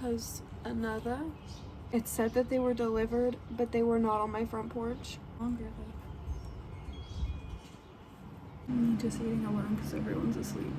has another. It said that they were delivered, but they were not on my front porch. Longer though. Me just eating alone because everyone's asleep.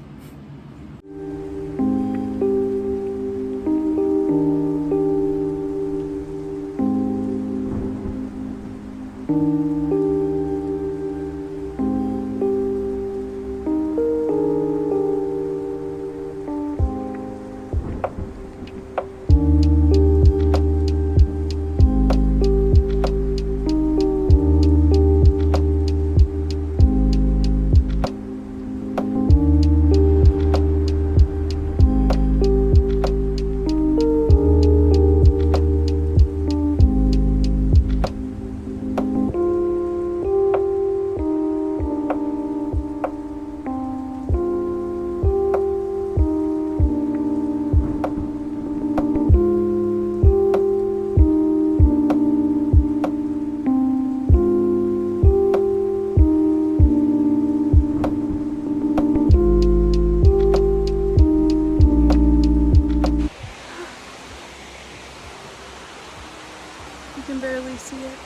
You can barely see it.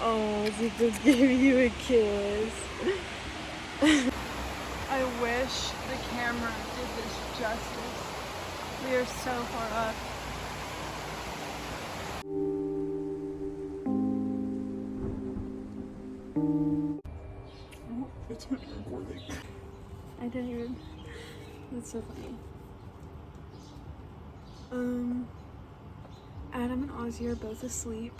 Oh, Zico's giving you a kiss. I wish the camera did this justice. We are so far up. It's not recording. I didn't even. That's so funny. Adam and Ozzy are both asleep.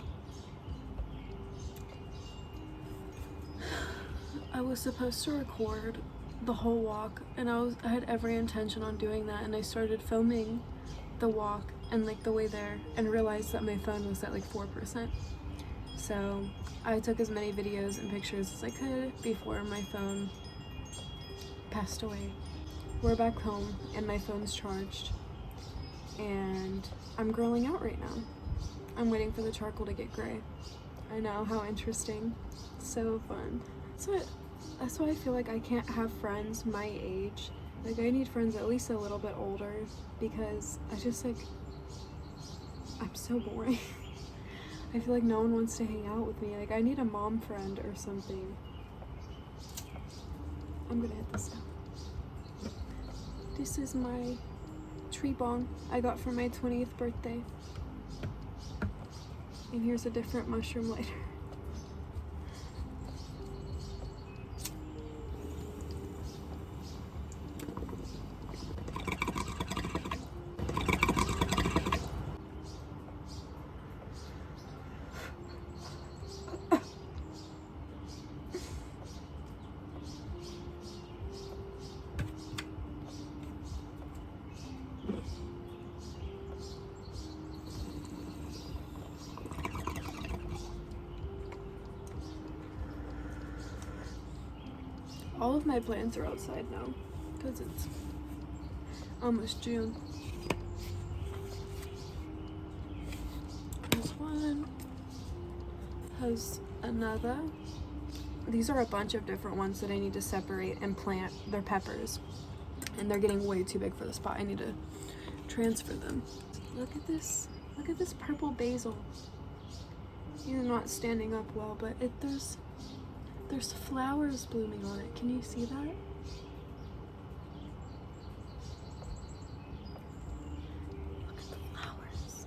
I was supposed to record the whole walk, and I had every intention on doing that, and I started filming the walk and like the way there, and realized that my phone was at like 4%. So I took as many videos and pictures as I could before my phone passed away. We're back home and my phone's charged, and I'm grilling out right now. I'm waiting for the charcoal to get gray. I know, how interesting. So fun. That's why I feel like I can't have friends my age. Like, I need friends at least a little bit older, because I just like, I'm so boring. I feel like no one wants to hang out with me. Like, I need a mom friend or something. I'm gonna hit this now. This is my tree bong I got for my 20th birthday. And here's a different mushroom lighter. All of my plants are outside now because it's almost June. This one has another. These are a bunch of different ones that I need to separate and plant. They're peppers, and they're getting way too big for the spot. I need to transfer them. Look at this. Look at this purple basil. You're not standing up well, but there's flowers blooming on it. Can you see that? Look at the flowers.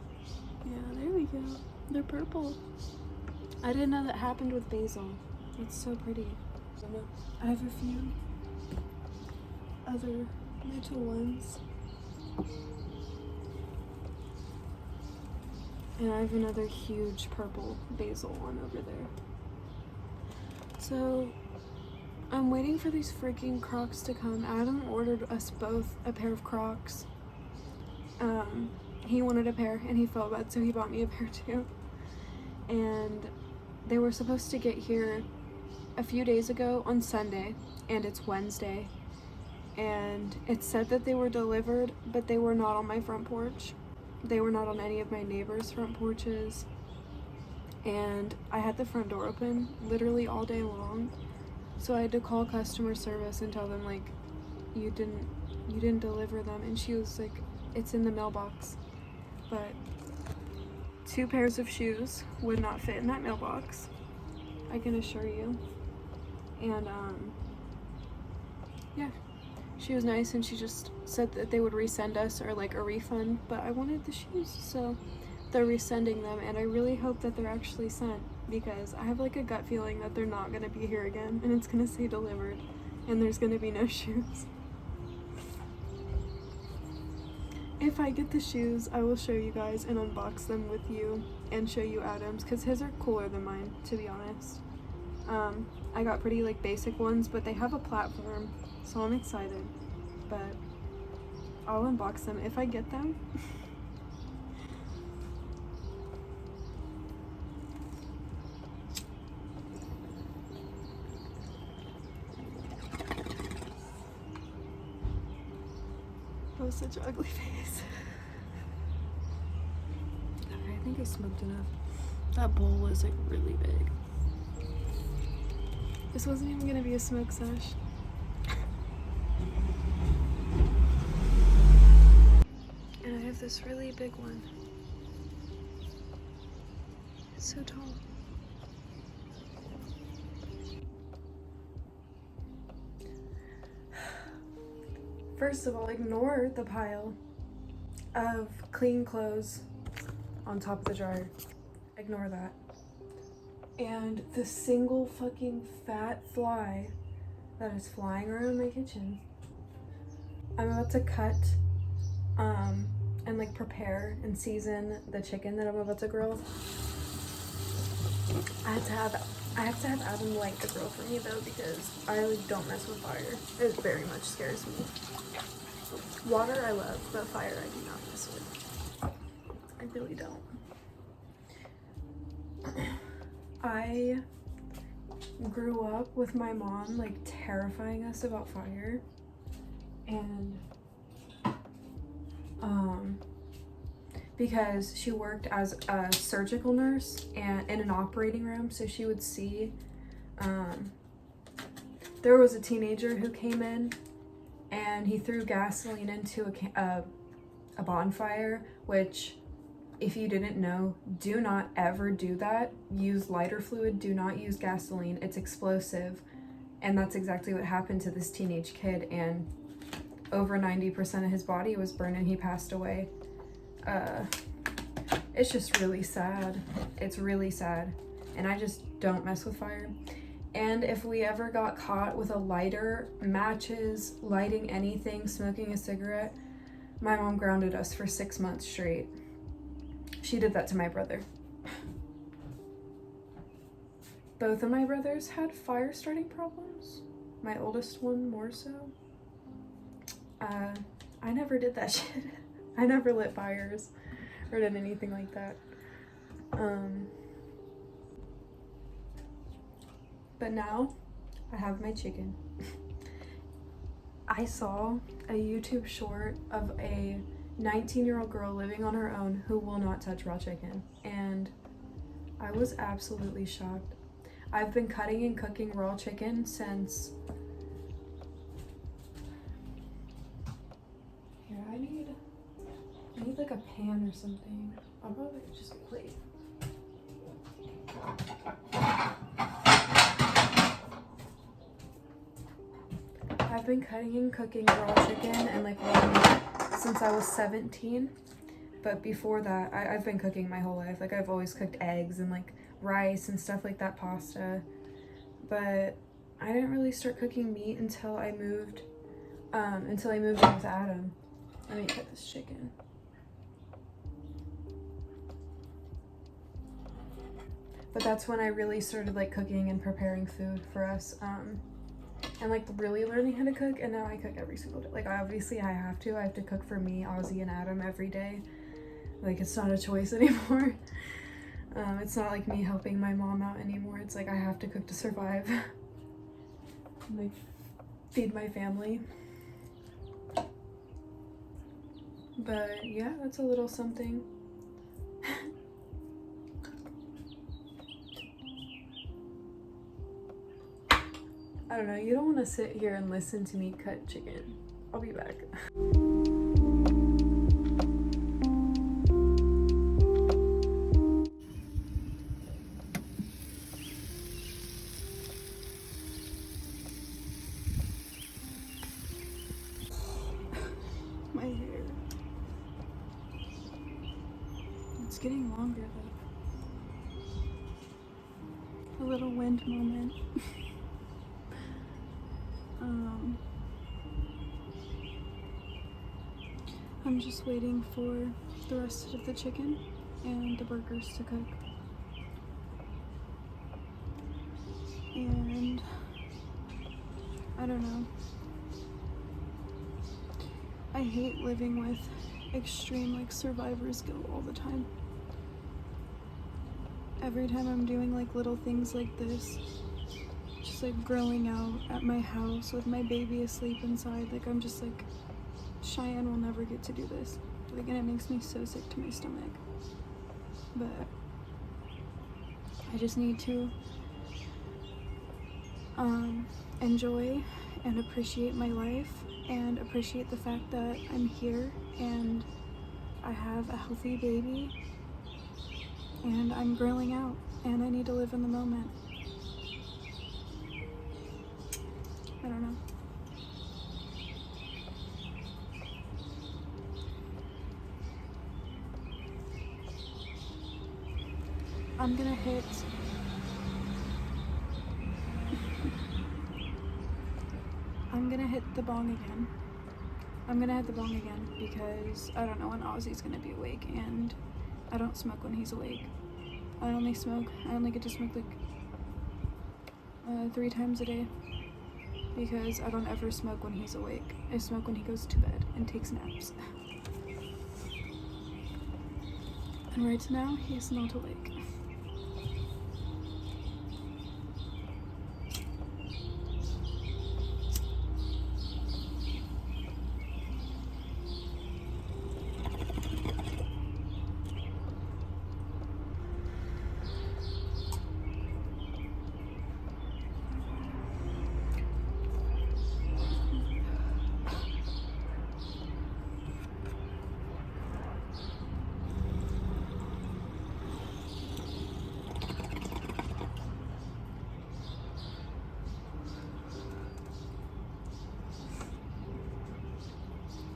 Yeah, there we go. They're purple. I didn't know that happened with basil. It's so pretty. I have a few other little ones. And I have another huge purple basil one over there. So I'm waiting for these freaking Crocs to come. Adam ordered us both a pair of Crocs. He wanted a pair and he felt bad, so he bought me a pair too. And they were supposed to get here a few days ago on Sunday, and it's Wednesday. And it said that they were delivered, but they were not on my front porch. They were not on any of my neighbors' front porches. And I had the front door open literally all day long. So I had to call customer service and tell them, like, you didn't you didn't deliver them. And she was like, it's in the mailbox. But 2 pairs of shoes would not fit in that mailbox, I can assure you. And yeah, she was nice, and she just said that they would resend us, or like a refund, but I wanted the shoes, so they're resending them, and I really hope that they're actually sent, because I have like a gut feeling that they're not gonna be here again, and it's gonna say delivered, and there's gonna be no shoes. If I get the shoes, I will show you guys and unbox them with you and show you Adam's, because his are cooler than mine, to be honest. I got pretty like basic ones, but they have a platform, so I'm excited. But I'll unbox them if I get them. That was such an ugly face. Okay, I think I smoked enough. That bowl was like really big. This wasn't even gonna be a smoke sesh. And I have this really big one. It's so tall. First of all, ignore the pile of clean clothes on top of the dryer. Ignore that. And the single fucking fat fly that is flying around my kitchen. I'm about to cut and like prepare and season the chicken that I'm about to grill. I have to have Adam light the grill for me though, because I like don't mess with fire. It very much scares me. Water I love, but fire I do not mess with. I really don't. I grew up with my mom like terrifying us about fire, and because she worked as a surgical nurse and in an operating room, so she would see there was a teenager who came in and he threw gasoline into a bonfire, which, if you didn't know, do not ever do that. Use lighter fluid, do not use gasoline. It's explosive. And that's exactly what happened to this teenage kid, and over 90% of his body was burned and he passed away. It's just really sad. It's really sad. And I just don't mess with fire. And if we ever got caught with a lighter, matches, lighting anything, smoking a cigarette, my mom grounded us for 6 months straight. She did that to my brother. Both of my brothers had fire starting problems. My oldest one more so. I never did that shit. I never lit fires or did anything like that. But now I have my chicken. I saw a YouTube short of a 19-year-old girl living on her own who will not touch raw chicken, and I was absolutely shocked. I've been cutting and cooking raw chicken since... Here, I need like a pan or something. I'll probably just a plate. I've been cutting and cooking raw chicken and like raw meat since I was 17. But before that, I've been cooking my whole life. Like, I've always cooked eggs and like rice and stuff like that, pasta. But I didn't really start cooking meat until I moved in with Adam. Let me cut this chicken. But that's when I really started like cooking and preparing food for us. And like really learning how to cook, and now I cook every single day. Like, obviously I have to cook for me, Ozzy, and Adam every day. Like, it's not a choice anymore. It's not like me helping my mom out anymore. It's like I have to cook to survive. And, like, feed my family. But yeah, that's a little something. I don't know, you don't want to sit here and listen to me cut chicken. I'll be back. My hair. It's getting longer though. A little wind moment. I'm just waiting for the rest of the chicken and the burgers to cook. And I don't know. I hate living with extreme like survivor's guilt all the time. Every time I'm doing like little things like this, just like grilling out at my house with my baby asleep inside, like I'm just like, Cheyenne will never get to do this. Like, and it makes me so sick to my stomach. But I just need to enjoy and appreciate my life and appreciate the fact that I'm here and I have a healthy baby and I'm grilling out and I need to live in the moment. I don't know. I'm gonna hit the bong again. I'm gonna hit the bong again because I don't know when Ozzy's gonna be awake and I don't smoke when he's awake. I only get to smoke like 3 times a day because I don't ever smoke when he's awake. I smoke when he goes to bed and takes naps. And right now, he's not awake.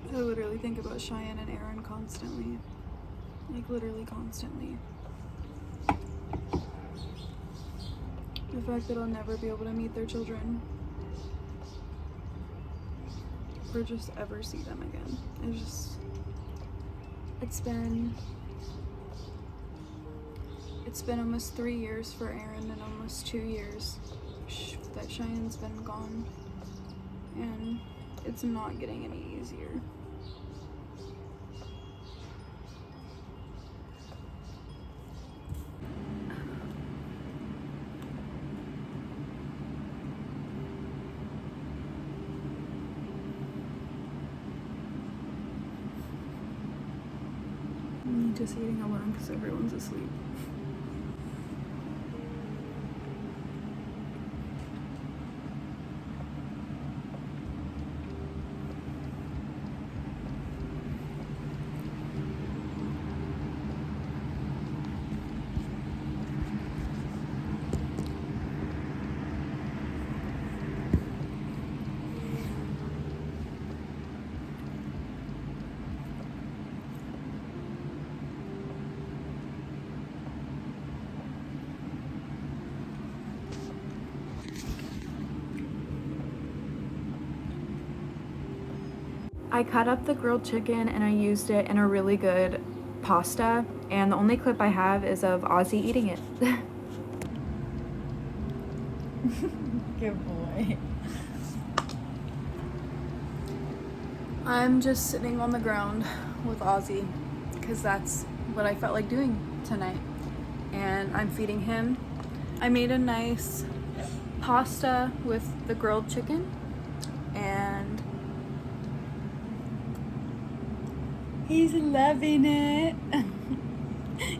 I literally think about Cheyenne and Aaron constantly. Like, literally constantly. The fact that I'll never be able to meet their children. Or just ever see them again. It's been almost 3 years for Aaron and almost 2 years that Cheyenne's been gone. And it's not getting any easier. I'm just eating alone because everyone's asleep. I cut up the grilled chicken and I used it in a really good pasta, and the only clip I have is of Ozzy eating it. Good boy. I'm just sitting on the ground with Ozzy because that's what I felt like doing tonight, and I'm feeding him. I made a nice pasta with the grilled chicken, and He's loving it.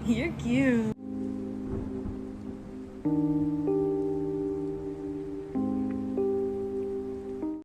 You're cute.